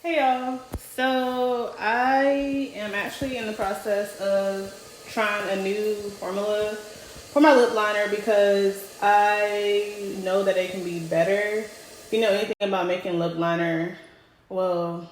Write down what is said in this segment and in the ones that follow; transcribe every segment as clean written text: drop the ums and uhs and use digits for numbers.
Hey y'all. So I am actually in the process of trying a new formula for my lip liner because I know that it can be better. If you know anything about making lip liner, well,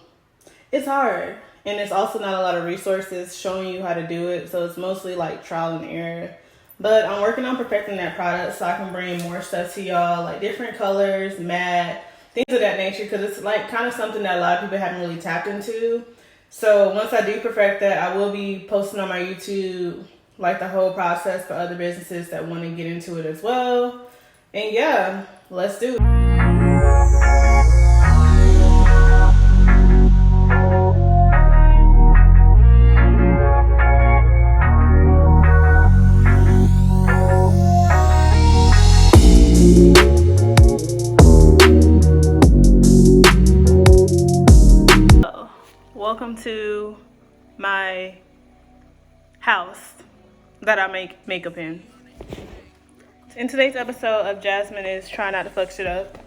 it's hard. And it's also not a lot of resources showing you how to do it. So it's mostly like trial and error. But I'm working on perfecting that product so I can bring more stuff to y'all, like different colors, matte, things of that nature, because it's like kind of something that a lot of people haven't really tapped into. So once I do perfect that, I will be posting on my YouTube like the whole process for other businesses that want to get into it as well. And yeah, let's do it. Welcome to my house that I make makeup in. In today's episode of Jasmine is Trying Not to Fuck Shit Up.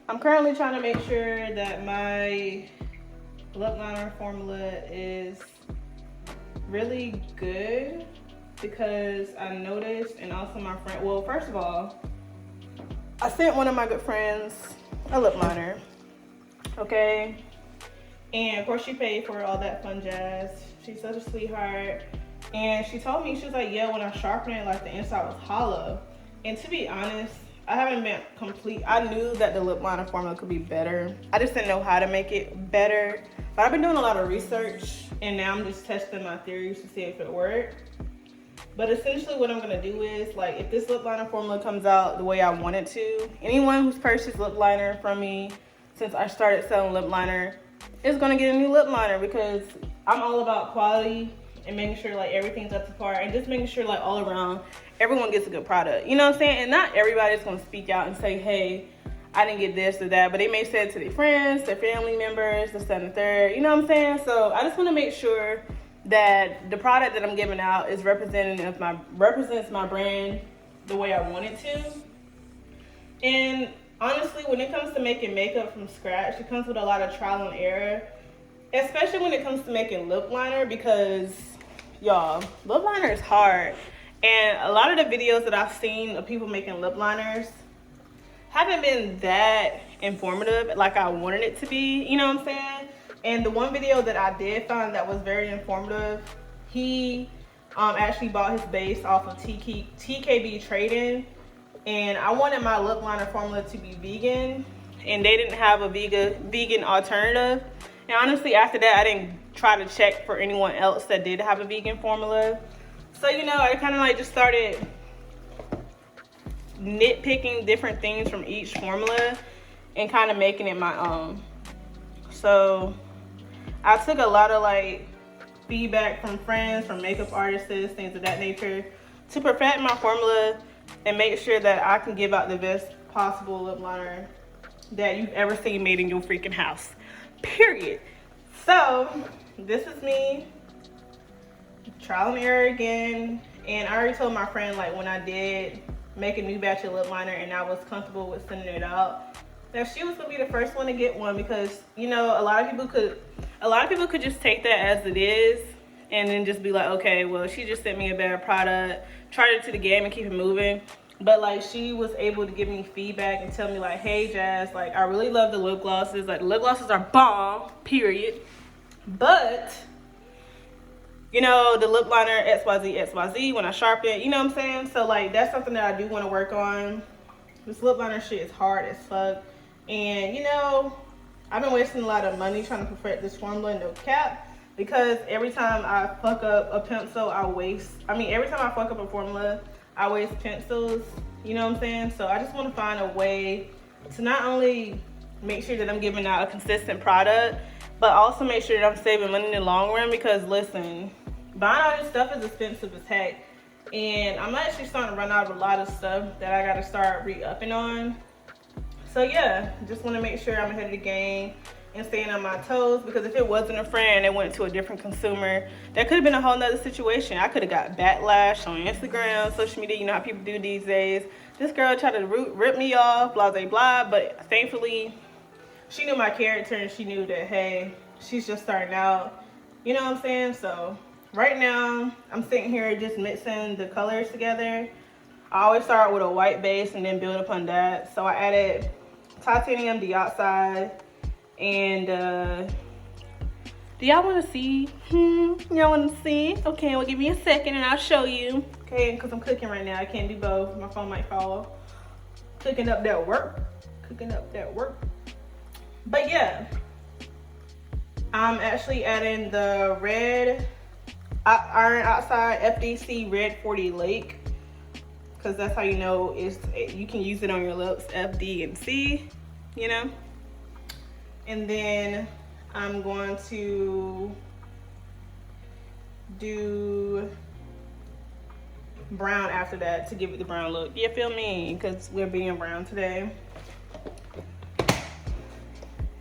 I'm currently trying to make sure that my lip liner formula is really good because I noticed, and also my friend, well, first of all, I sent one of my good friends a lip liner, okay? And of course she paid for all that fun jazz. She's such a sweetheart. And she told me, she was like, yeah, when I sharpened it, like the inside was hollow. And to be honest, I haven't been I knew that the lip liner formula could be better. I just didn't know how to make it better. But I've been doing a lot of research and now I'm just testing my theories to see if it worked. But essentially what I'm gonna do is, like, if this lip liner formula comes out the way I want it to, anyone who's purchased lip liner from me since I started selling lip liner is gonna get a new lip liner because I'm all about quality and making sure like everything's up to par and just making sure like all around everyone gets a good product. You know what I'm saying? And not everybody's gonna speak out and say, hey, I didn't get this or that, but they may say it to their friends, their family members, this, that, and the third. You know what I'm saying? So I just wanna make sure that the product that I'm giving out is represents my brand the way I want it to. And honestly, when it comes to making makeup from scratch, it comes with a lot of trial and error, especially when it comes to making lip liner because, y'all, lip liner is hard. And a lot of the videos that I've seen of people making lip liners haven't been that informative like I wanted it to be, you know what I'm saying? And the one video that I did find that was very informative, he actually bought his base off of TKB Trading. And I wanted my lip liner formula to be vegan, and they didn't have a vegan alternative. And honestly, after that, I didn't try to check for anyone else that did have a vegan formula. So, you know, I kind of like just started nitpicking different things from each formula and kind of making it my own. So I took a lot of like feedback from friends, from makeup artists, things of that nature to perfect my formula and make sure that I can give out the best possible lip liner that you've ever seen made in your freaking house. Period. So this is me, trial and error again. And I already told my friend, like, when I did make a new batch of lip liner and I was comfortable with sending it out, that she was gonna be the first one to get one because, you know, a lot of people could just take that as it is and then just be like, okay, well, she just sent me a bad product, charge it to the game and keep it moving. But like, she was able to give me feedback and tell me like, hey Jazz, like, I really love the lip glosses. Like, the lip glosses are bomb, period. But, you know, the lip liner XYZ, when I sharpen it, you know what I'm saying? So like, that's something that I do want to work on. This lip liner shit is hard as fuck. And you know, I've been wasting a lot of money trying to perfect this formula, no cap. Because every time I fuck up a pencil, every time I fuck up a formula, I waste pencils, you know what I'm saying? So I just want to find a way to not only make sure that I'm giving out a consistent product, but also make sure that I'm saving money in the long run because listen, buying all this stuff is expensive as heck. And I'm actually starting to run out of a lot of stuff that I got to start re-upping on. So yeah, just want to make sure I'm ahead of the game and staying on my toes because if it wasn't a friend and went to a different consumer, that could have been a whole nother situation. I could have got backlash on Instagram, social media, you know how people do these days. This girl tried to rip me off, blah, blah, blah, but thankfully she knew my character and she knew that, hey, she's just starting out. You know what I'm saying? So right now, I'm sitting here just mixing the colors together. I always start with a white base and then build upon that. So I added titanium dioxide and do y'all want to see? Y'all want to see? Okay, well, give me a second and I'll show you. Okay, because I'm cooking right now. I can't do both. My phone might fall. Cooking up that work. Cooking up that work. But yeah, I'm actually adding the red iron oxide FDC Red 40 Lake, because that's how you know you can use it on your lips, F, D, and C, you know. And then I'm going to do brown after that to give it the brown look. You feel me? Because we're being brown today.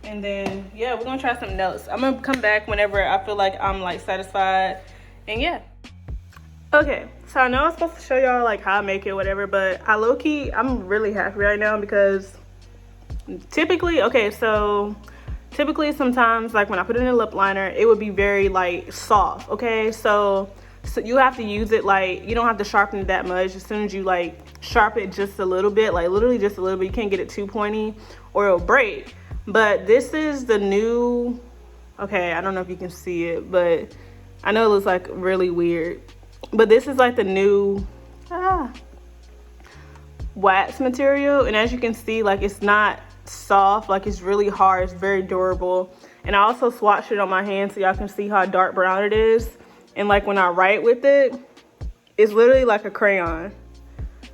And then yeah, we're gonna try something else. I'm gonna come back whenever I feel like I'm like satisfied. And yeah. Okay, so I know I'm supposed to show y'all like how I make it, whatever, but I'm really happy right now because typically sometimes like when I put in a lip liner, it would be very like soft, okay? So you have to use it like, you don't have to sharpen it that much. As soon as you like sharpen it just a little bit, like literally just a little bit, you can't get it too pointy or it'll break. But this is the new, okay, I don't know if you can see it, but I know it looks like really weird, but this is like the new wax material. And as you can see, like it's not soft, like it's really hard, it's very durable. And I also swatched it on my hand so y'all can see how dark brown it is. And like when I write with it, it's literally like a crayon.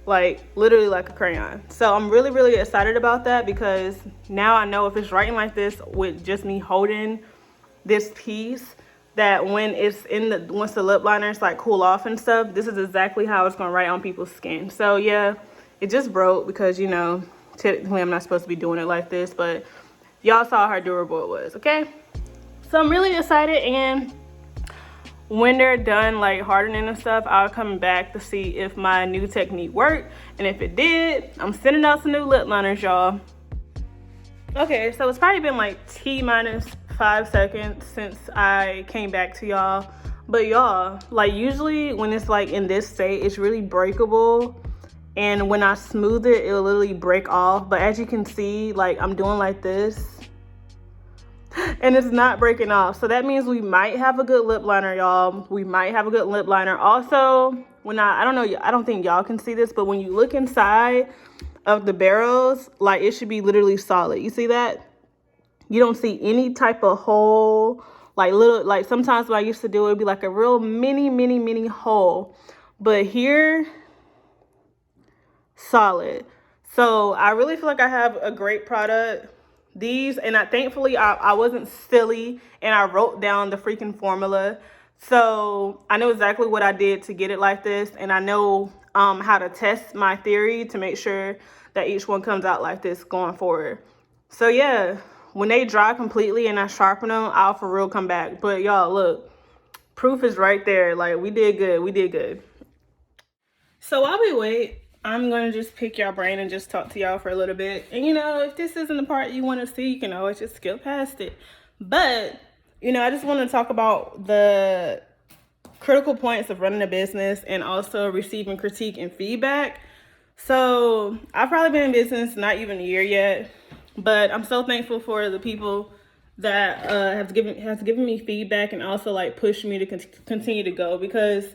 Like literally like a crayon. So I'm really, really excited about that because now I know if it's writing like this with just me holding this piece, that when it's once the lip liners like cool off and stuff, this is exactly how it's gonna write on people's skin. So yeah, it just broke because, you know, technically I'm not supposed to be doing it like this, but y'all saw how durable it was, okay? So I'm really excited, and when they're done like hardening and stuff, I'll come back to see if my new technique worked. And if it did, I'm sending out some new lip liners, y'all. Okay, so it's probably been like T-minus 5 seconds since I came back to y'all. But y'all, like usually when it's like in this state, it's really breakable. And when I smooth it, it'll literally break off. But as you can see, like I'm doing like this, and it's not breaking off. So that means we might have a good lip liner, y'all. We might have a good lip liner. Also, when I don't know, I don't think y'all can see this, but when you look inside of the barrels, like it should be literally solid. You see that? You don't see any type of hole, like little, like sometimes what I used to do, it would be like a real mini hole. But here, solid. So I really feel like I have a great product. These, and thankfully I wasn't silly and I wrote down the freaking formula, so I know exactly what I did to get it like this, and I know how to test my theory to make sure that each one comes out like this going forward. So yeah, when they dry completely and I sharpen them, I'll for real come back. But y'all, look, proof is right there. Like we did good. So while we wait, I'm gonna just pick y'all brain and just talk to y'all for a little bit. And you know, if this isn't the part you want to see, you can always just skip past it. But you know, I just want to talk about the critical points of running a business and also receiving critique and feedback. So I've probably been in business not even a year yet, but I'm so thankful for the people that has given me feedback and also like pushed me to continue to go, because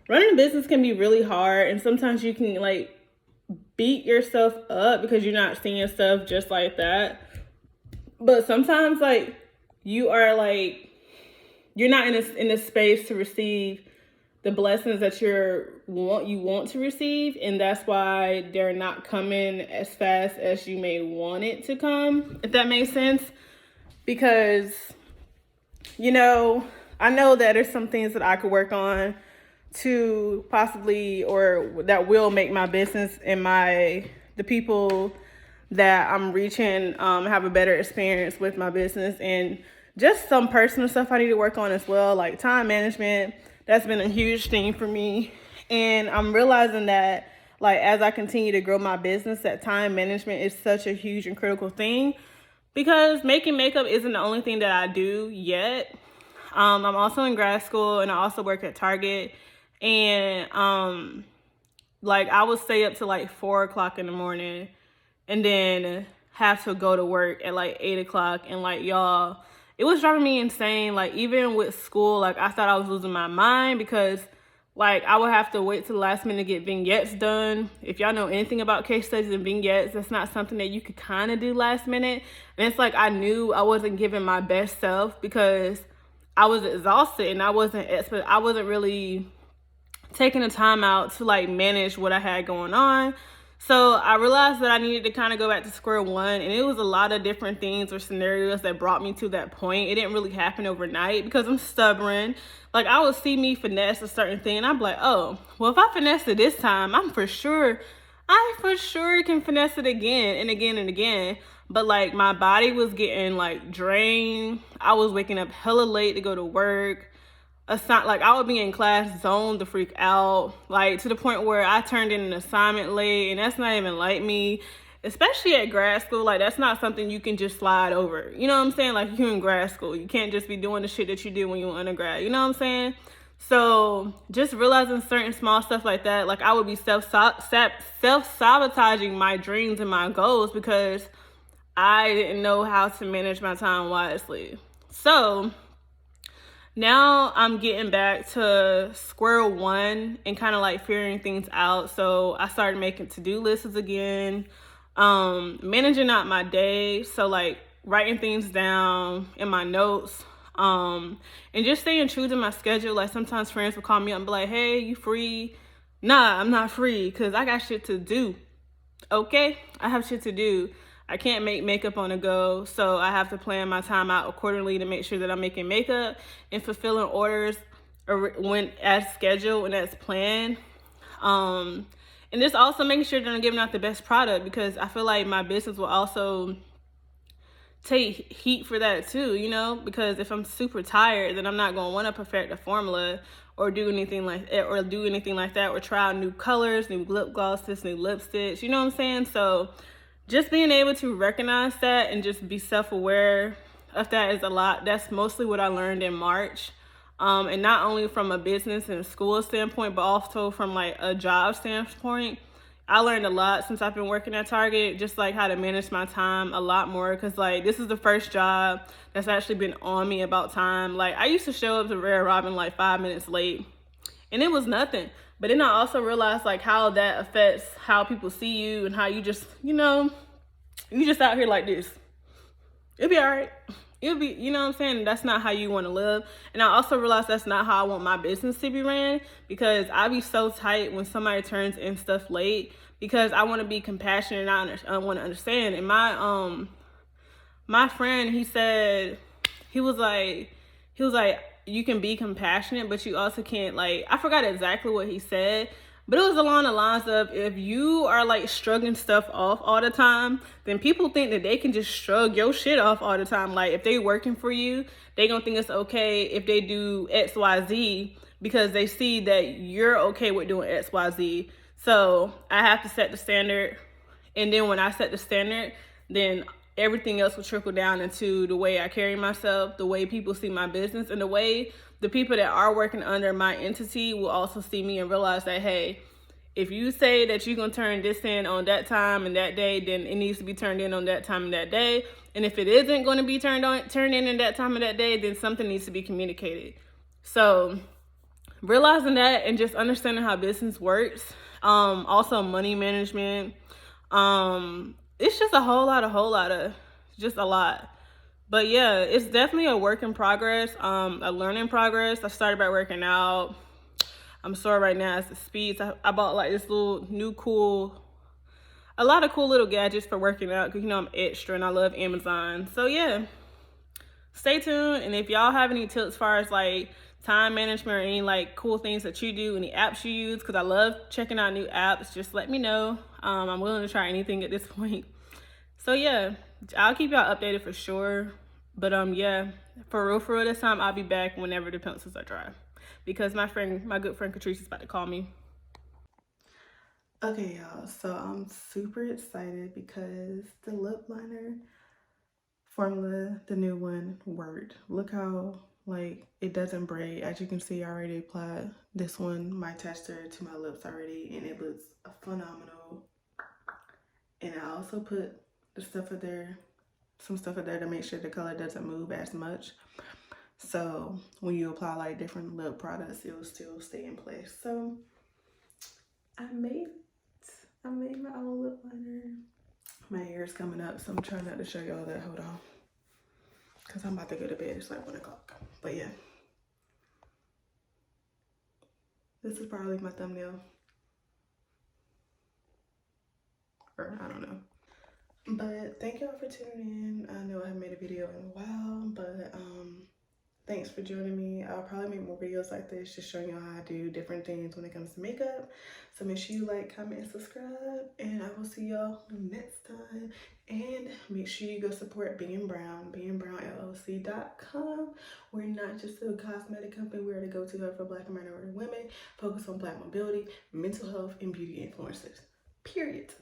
running a business can be really hard, and sometimes you can like beat yourself up because you're not seeing stuff just like that. But sometimes like you're not in a space to receive the blessings that you want to receive, and that's why they're not coming as fast as you may want it to come, if that makes sense. Because you know, I know that there's some things that I could work on to possibly, or that will make my business and the people that I'm reaching have a better experience with my business, and just some personal stuff I need to work on as well, like time management. That's been a huge thing for me, and I'm realizing that like as I continue to grow my business, that time management is such a huge and critical thing. because making makeup isn't the only thing that I do yet. I'm also in grad school and I also work at Target. And like I would stay up to like 4 o'clock in the morning and then have to go to work at like 8 o'clock. And like, y'all, it was driving me insane. Like, even with school, like I thought I was losing my mind because like I would have to wait till the last minute to get vignettes done. If y'all know anything about case studies and vignettes, that's not something that you could kind of do last minute. And it's like I knew I wasn't giving my best self because I was exhausted and I wasn't really taking the time out to like manage what I had going on. So I realized that I needed to kind of go back to square one, and it was a lot of different things or scenarios that brought me to that point. It didn't really happen overnight because I'm stubborn. Like, I would see me finesse a certain thing and I'm like, oh, well, if I finesse it this time, I for sure can finesse it again and again and again. But like my body was getting like drained. I was waking up hella late to go to work. Like I would be in class zoned the freak out, like to the point where I turned in an assignment late, and that's not even like me, especially at grad school. Like, that's not something you can just slide over, you know what I'm saying? Like, you're in grad school, you can't just be doing the shit that you did when you were undergrad, you know what I'm saying? So just realizing certain small stuff like that, like I would be self-sabotaging my dreams and my goals because I didn't know how to manage my time wisely. So now I'm getting back to square one and kind of like figuring things out. So I started making to-do lists again, managing out my day. So like writing things down in my notes, and just staying true to my schedule. Like sometimes friends will call me up and be like, hey, you free? Nah, I'm not free because I got shit to do. Okay, I have shit to do. I can't make makeup on the go, so I have to plan my time out accordingly to make sure that I'm making makeup and fulfilling orders when as scheduled and as planned. And just also making sure that I'm giving out the best product, because I feel like my business will also take heat for that too, you know, because if I'm super tired, then I'm not going to want to perfect a formula or do anything like that, or try out new colors, new lip glosses, new lipsticks, you know what I'm saying? So just being able to recognize that and just be self-aware of that is a lot. That's mostly what I learned in March. And not only from a business and school standpoint, but also from like a job standpoint. I learned a lot since I've been working at Target, just like how to manage my time a lot more. Cause like this is the first job that's actually been on me about time. Like I used to show up to Rare Robin like 5 minutes late and it was nothing. But then I also realized like how that affects how people see you and how you just, you know, you just out here like this. It'll be all right. It'll be, you know what I'm saying? That's not how you want to live. And I also realized that's not how I want my business to be ran, because I be so tight when somebody turns in stuff late, because I want to be compassionate and I want to understand. And my friend, he said, he was like, you can be compassionate, but you also can't, like, I forgot exactly what he said, but it was along the lines of, if you are like shrugging stuff off all the time, then people think that they can just shrug your shit off all the time. Like if they working for you, they gonna think it's okay if they do XYZ because they see that you're okay with doing XYZ. So I have to set the standard, and then when I set the standard, then everything else will trickle down into the way I carry myself, the way people see my business, and the way the people that are working under my entity will also see me and realize that, hey, if you say that you're going to turn this in on that time and that day, then it needs to be turned in on that time and that day. And if it isn't going to be turned in that time and that day, then something needs to be communicated. So realizing that and just understanding how business works, also money management, it's just a lot. But yeah, it's definitely a work in progress, a learning progress. I started by working out. I'm sore right now as the speeds. I bought like this little new a lot of cool little gadgets for working out, because you know I'm extra and I love Amazon. So yeah, stay tuned. And if y'all have any tips as far as like time management or any like cool things that you do, any apps you use, because I love checking out new apps, just let me know. I'm willing to try anything at this point. So yeah, I'll keep y'all updated for sure. But yeah, for real this time, I'll be back whenever the pencils are dry, because my good friend Catrice is about to call me. Okay, y'all, so I'm super excited because the lip liner formula, the new one, worked. Look how, like, it doesn't braid. As you can see, I already applied this one, my tester, to my lips already, and it looks phenomenal. And I also put the stuff in there, some stuff in there to make sure the color doesn't move as much. So when you apply like different lip products, it will still stay in place. So I made my own lip liner. My hair is coming up, so I'm trying not to show y'all that. Hold on, because I'm about to go to bed. It's like 1 o'clock. But yeah, this is probably my thumbnail, or I don't know. But thank y'all for tuning in. I know I haven't made a video in a while, but thanks for joining me. I'll probably make more videos like this, just showing y'all how I do different things when it comes to makeup. So make sure you like, comment, and subscribe, and I will see y'all next time. And make sure you go support Being Brown, beingbrownllc.com. We're not just a cosmetic company. We're the go-to for Black and minority women, focus on Black mobility, mental health, and beauty influencers. Period.